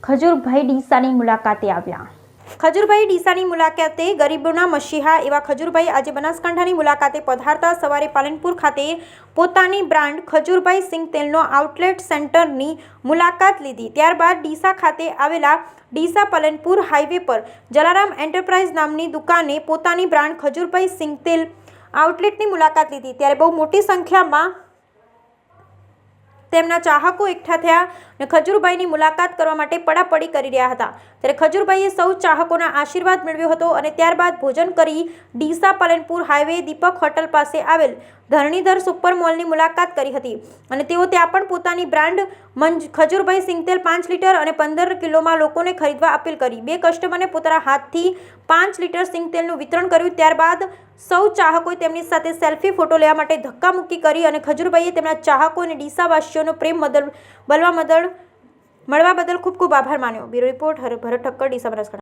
ખજૂરભાઈ ડીસાની મુલાકાતે આવ્યા। ખજૂરભાઈ ડીસાની મુલાકાતે ગરીબોના મસીહા એવા ખજૂરભાઈ આજે બનાસકાંઠાની મુલાકાતે પધારતા સવારે પાલનપુર ખાતે પોતાની બ્રાન્ડ ખજૂરભાઈ સિંગ તેલનો આઉટલેટ સેન્ટરની મુલાકાત લીધી। ત્યારબાદ ડીસા ખાતે આવેલા ડીસા પાલનપુર હાઈવે પર જલારામ એન્ટરપ્રાઇઝ નામની દુકાને પોતાની બ્રાન્ડ ખજૂરભાઈ સિંગ તેલ આઉટલેટની મુલાકાત લીધી। ત્યારે બહુ મોટી સંખ્યામાં તેમના ચાહકો એકઠા થયા અને ખજૂરભાઈની મુલાકાત કરવા માટે પડાપડી કરી રહ્યા હતા। ત્યારે ખજૂરભાઈએ સૌ ચાહકોના આશીર્વાદ મેળવ્યો હતો અને ત્યારબાદ ભોજન કરી ડીસા પાલનપુર હાઈવે દીપક હોટલ પાસે આવેલ ધરણીધર સુપર મોલની મુલાકાત કરી હતી અને તેઓ ત્યાં પણ પોતાની બ્રાન્ડ ખજૂરભાઈ સિંગ તેલ 5 લીટર અને 15 કિલોમાં લોકોને ખરીદવા અપીલ કરી। બે કસ્ટમરને પોતાના હાથથી 5 લીટર સિંગ તેલનું વિતરણ કર્યું। ત્યારબાદ સૌ ચાહકોએ તેમની સાથે સેલ્ફી ફોટો લેવા માટે ધક્કામુક્કી કરી અને ખજૂરભાઈએ તેમના ચાહકો અને ડીસાવાસીઓનો પ્રેમ મળવા બદલ ખૂબ ખૂબ આભાર માન્યો। બ્યુરો રિપોર્ટ ભરત ઠક્કર, ડીસા, બનાસકાંઠા।